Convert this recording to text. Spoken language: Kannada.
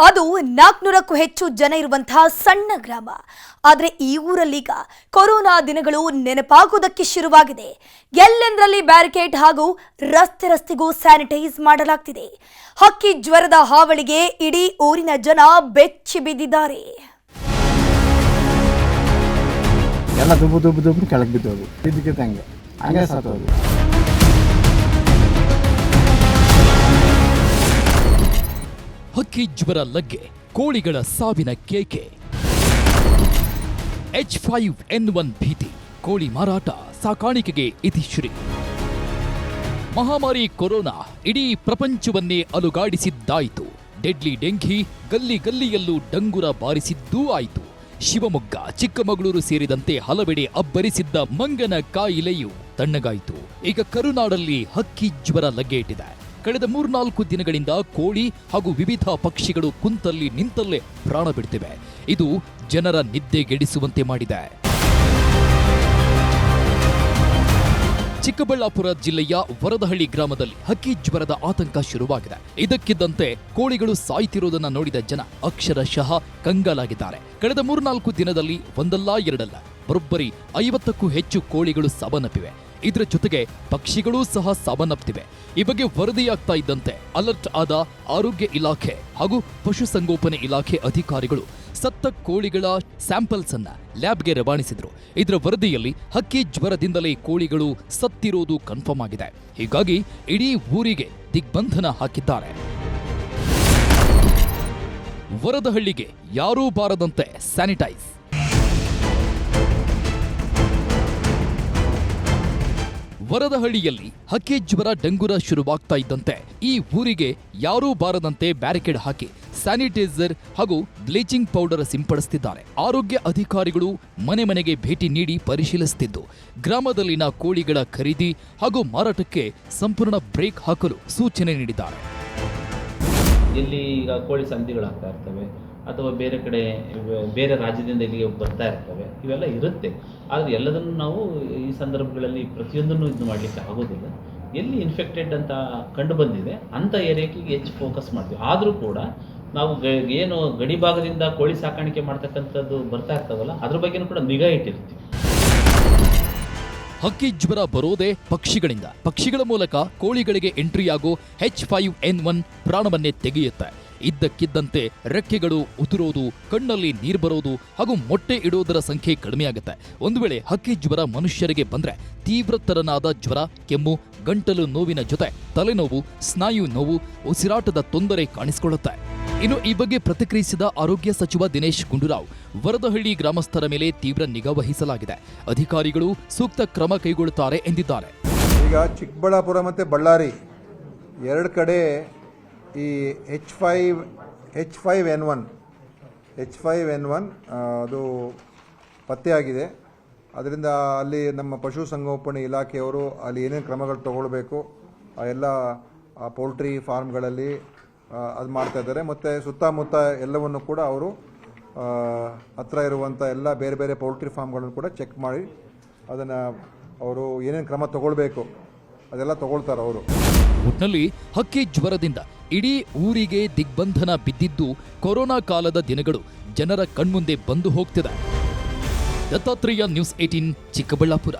ಅದು 400ಕ್ಕೂ ಹೆಚ್ಚು ಜನ ಇರುವಂತಹ ಸಣ್ಣ ಗ್ರಾಮ. ಆದರೆ ಈ ಊರಲ್ಲೀಗ ಕೊರೋನಾ ದಿನಗಳು ನೆನಪಾಗೋದಕ್ಕೆ ಶುರುವಾಗಿದೆ. ಎಲ್ಲೆಂದರಲ್ಲಿ ಬ್ಯಾರಿಕೇಡ್ ಹಾಗೂ ರಸ್ತೆಗೂ ಸ್ಯಾನಿಟೈಸ್ ಮಾಡಲಾಗ್ತಿದೆ. ಹಕ್ಕಿ ಜ್ವರದ ಹಾವಳಿಗೆ ಇಡೀ ಊರಿನ ಜನ ಬೆಚ್ಚಿ ಬಿದ್ದಿದ್ದಾರೆ. ಎಲ್ಲ ದುಬ್ಬು ಕೆಳಗೆ ಬಿದ್ದೋದು, ಇದಕ್ಕೆ ಹಂಗೆ ಸತ್ತೋದು. ಹಕ್ಕಿ ಜ್ವರ ಲಗ್ಗೆ, ಕೋಳಿಗಳ ಸಾವಿನ ಕೇಕೆ. H5N1 ಭೀತಿ, ಕೋಳಿ ಮಾರಾಟ, ಸಾಕಾಣಿಕೆಗೆ ಇತಿಶ್ರೀ. ಮಹಾಮಾರಿ ಕೊರೋನಾ ಇಡೀ ಪ್ರಪಂಚವನ್ನೇ ಅಲುಗಾಡಿಸಿದ್ದಾಯಿತು. ಡೆಡ್ಲಿ ಡೆಂಘಿ ಗಲ್ಲಿಯಲ್ಲೂ ಡಂಗುರ ಬಾರಿಸಿದ್ದೂ ಆಯಿತು. ಶಿವಮೊಗ್ಗ, ಚಿಕ್ಕಮಗಳೂರು ಸೇರಿದಂತೆ ಹಲವೆಡೆ ಅಬ್ಬರಿಸಿದ್ದ ಮಂಗನ ಕಾಯಿಲೆಯು ತಣ್ಣಗಾಯಿತು. ಈಗ ಕರುನಾಡಲ್ಲಿ ಹಕ್ಕಿ ಜ್ವರ ಲಗ್ಗೆಯಿಟ್ಟಿದೆ. ಕಳೆದ 3-4 ದಿನಗಳಿಂದ ಕೋಳಿ ಹಾಗೂ ವಿವಿಧ ಪಕ್ಷಿಗಳು ಕುಂತಲ್ಲಿ ನಿಂತಲ್ಲೇ ಪ್ರಾಣ ಬಿಡ್ತಿವೆ. ಇದು ಜನರ ನಿದ್ದೆಗೆಡಿಸುವಂತೆ ಮಾಡಿದೆ. ಚಿಕ್ಕಬಳ್ಳಾಪುರ ಜಿಲ್ಲೆಯ ವರದಹಳ್ಳಿ ಗ್ರಾಮದಲ್ಲಿ ಹಕ್ಕಿ ಜ್ವರದ ಆತಂಕ ಶುರುವಾಗಿದೆ. ಇದಕ್ಕಿದ್ದಂತೆ ಕೋಳಿಗಳು ಸಾಯ್ತಿರೋದನ್ನ ನೋಡಿದ ಜನ ಅಕ್ಷರಶಃ ಕಂಗಾಲಾಗಿದ್ದಾರೆ. ಕಳೆದ 3-4 ದಿನದಲ್ಲಿ ಒಂದಲ್ಲ ಎರಡಲ್ಲ ಬರೋಬ್ಬರಿ 50ಕ್ಕೂ ಹೆಚ್ಚು ಕೋಳಿಗಳು ಸಾವನ್ನಪ್ಪಿವೆ. ಇದರ ಜೊತೆಗೆ ಪಕ್ಷಿಗಳೂ ಸಹ ಸಾವನ್ನಪ್ಪಿವೆ. ಈ ಬಗ್ಗೆ ವರದಿಯಾಗ್ತಾ ಇದ್ದಂತೆ ಅಲರ್ಟ್ ಆದ ಆರೋಗ್ಯ ಇಲಾಖೆ ಹಾಗೂ ಪಶುಸಂಗೋಪನೆ ಇಲಾಖೆ ಅಧಿಕಾರಿಗಳು ಸತ್ತ ಕೋಳಿಗಳ ಸ್ಯಾಂಪಲ್ಸ್ ಅನ್ನ ಲ್ಯಾಬ್ಗೆ ರವಾನಿಸಿದ್ರು. ಇದರ ವರದಿಯಲ್ಲಿ ಹಕ್ಕಿ ಜ್ವರದಿಂದಲೇ ಕೋಳಿಗಳು ಸತ್ತಿರೋದು ಕನ್ಫರ್ಮ್ ಆಗಿದೆ. ಹೀಗಾಗಿ ಇಡೀ ಊರಿಗೆ ದಿಗ್ಬಂಧನ ಹಾಕಿದ್ದಾರೆ. ವರದಹಳ್ಳಿಗೆ ಯಾರೂ ಬಾರದಂತೆ ಸ್ಯಾನಿಟೈಸ್. ವರದಹಳ್ಳಿಯಲ್ಲಿ ಹಕ್ಕಿ ಜ್ವರ ಡಂಗುರ ಶುರುವಾಗ್ತಾ ಇದ್ದಂತೆ ಈ ಊರಿಗೆ ಯಾರೂ ಬಾರದಂತೆ ಬ್ಯಾರಿಕೇಡ್ ಹಾಕಿ ಸ್ಯಾನಿಟೈಸರ್ ಹಾಗೂ ಬ್ಲೀಚಿಂಗ್ ಪೌಡರ್ ಸಿಂಪಡಿಸುತ್ತಿದ್ದಾರೆ. ಆರೋಗ್ಯ ಅಧಿಕಾರಿಗಳು ಮನೆ ಮನೆಗೆ ಭೇಟಿ ನೀಡಿ ಪರಿಶೀಲಿಸುತ್ತಿದ್ದು ಗ್ರಾಮದಲ್ಲಿನ ಕೋಳಿಗಳ ಖರೀದಿ ಹಾಗೂ ಮಾರಾಟಕ್ಕೆ ಸಂಪೂರ್ಣ ಬ್ರೇಕ್ ಹಾಕಲು ಸೂಚನೆ ನೀಡಿದ್ದಾರೆ. ಇಲ್ಲಿ ಈಗ ಕೋಳಿ ಸಂತಿಗಳಾಗ್ತಾ ಇರ್ತವೆ ಅಥವಾ ಬೇರೆ ಕಡೆ ಬೇರೆ ರಾಜ್ಯದಿಂದ ಇಲ್ಲಿಗೆ ಬರ್ತಾ ಇರ್ತವೆ, ಇವೆಲ್ಲ ಇರುತ್ತೆ. ಆದರೆ ಎಲ್ಲದನ್ನು ನಾವು ಈ ಸಂದರ್ಭಗಳಲ್ಲಿ ಪ್ರತಿಯೊಂದನ್ನು ಇದು ಮಾಡಲಿಕ್ಕೆ ಆಗೋದಿಲ್ಲ. ಎಲ್ಲಿ ಇನ್ಫೆಕ್ಟೆಡ್ ಅಂತ ಕಂಡು ಬಂದಿದೆ ಅಂಥ ಏರಿಯಾಕ್ಕೆ ಹೆಚ್ಚು ಫೋಕಸ್ ಮಾಡ್ತೀವಿ. ಆದರೂ ಕೂಡ ನಾವು ಏನು ಗಡಿ ಭಾಗದಿಂದ ಕೋಳಿ ಸಾಕಾಣಿಕೆ ಮಾಡ್ತಕ್ಕಂಥದ್ದು ಬರ್ತಾ ಇರ್ತಾವಲ್ಲ, ಅದ್ರ ಬಗ್ಗೆನೂ ಕೂಡ ನಿಗಾ ಇಟ್ಟಿರ್ತೀವಿ. ಹಕ್ಕಿ ಜ್ವರ ಬರೋದೇ ಪಕ್ಷಿಗಳಿಂದ. ಪಕ್ಷಿಗಳ ಮೂಲಕ ಕೋಳಿಗಳಿಗೆ ಎಂಟ್ರಿಯಾಗೋ H5N1 ಪ್ರಾಣವನ್ನೇ ತೆಗೆಯುತ್ತೆ. ಇದ್ದಕ್ಕಿದ್ದಂತೆ ರೆಕ್ಕೆಗಳು ಉದುರೋದು, ಕಣ್ಣಲ್ಲಿ ನೀರು ಬರೋದು ಹಾಗೂ ಮೊಟ್ಟೆ ಇಡೋದರ ಸಂಖ್ಯೆ ಕಡಿಮೆಯಾಗುತ್ತೆ. ಒಂದು ವೇಳೆ ಹಕ್ಕಿ ಜ್ವರ ಮನುಷ್ಯರಿಗೆ ಬಂದ್ರೆ ತೀವ್ರತರನಾದ ಜ್ವರ, ಕೆಮ್ಮು, ಗಂಟಲು ನೋವಿನ ಜೊತೆ ತಲೆನೋವು, ಸ್ನಾಯು ನೋವು, ಉಸಿರಾಟದ ತೊಂದರೆ ಕಾಣಿಸಿಕೊಳ್ಳುತ್ತೆ. ಇನ್ನು ಈ ಬಗ್ಗೆ ಪ್ರತಿಕ್ರಿಯಿಸಿದ ಆರೋಗ್ಯ ಸಚಿವ ದಿನೇಶ್ ಗುಂಡೂರಾವ್, ವರದಹಳ್ಳಿ ಗ್ರಾಮಸ್ಥರ ಮೇಲೆ ತೀವ್ರ ನಿಗಾ ವಹಿಸಲಾಗಿದೆ. ಅಧಿಕಾರಿಗಳು ಸೂಕ್ತ ಕ್ರಮ ಕೈಗೊಳ್ಳುತ್ತಾರೆ ಎಂದಿದ್ದಾರೆ. ಈಗ ಚಿಕ್ಕಬಳ್ಳಾಪುರ ಮತ್ತು ಬಳ್ಳಾರಿ ಎರಡು ಕಡೆ ಈ H5N1 ಅದು ಪತ್ತೆಯಾಗಿದೆ. ಅದರಿಂದ ಅಲ್ಲಿ ನಮ್ಮ ಪಶುಸಂಗೋಪನೆ ಇಲಾಖೆಯವರು ಅಲ್ಲಿ ಏನೇನು ಕ್ರಮಗಳು ತಗೊಳ್ಬೇಕು ಎಲ್ಲ ಪೌಲ್ಟ್ರಿ ಫಾರ್ಮ್ಗಳಲ್ಲಿ ಅದು ಮಾಡ್ತಾ ಇದ್ದಾರೆ. ಮತ್ತು ಸುತ್ತಮುತ್ತ ಎಲ್ಲವನ್ನು ಕೂಡ ಅವರು ಹತ್ರ ಇರುವಂಥ ಎಲ್ಲ ಬೇರೆ ಬೇರೆ ಪೌಲ್ಟ್ರಿ ಫಾರ್ಮ್ಗಳನ್ನು ಕೂಡ ಚೆಕ್ ಮಾಡಿ ಅದನ್ನು ಅವರು ಏನೇನು ಕ್ರಮ ತಗೊಳ್ಬೇಕು ಅದೆಲ್ಲ ತಗೊಳ್ತಾರೆ ಅವರು. ಒಟ್ನಲ್ಲಿ ಹಕ್ಕಿ ಜ್ವರದಿಂದ ಇಡೀ ಊರಿಗೆ ದಿಗ್ಬಂಧನ ಬಿದ್ದಿದ್ದು ಕೊರೋನಾ ಕಾಲದ ದಿನಗಳು ಜನರ ಕಣ್ಮುಂದೆ ಬಂದು ಹೋಗ್ತಿದೆ. ದತ್ತಾತ್ರೇಯ, ನ್ಯೂಸ್ 18, ಚಿಕ್ಕಬಳ್ಳಾಪುರ.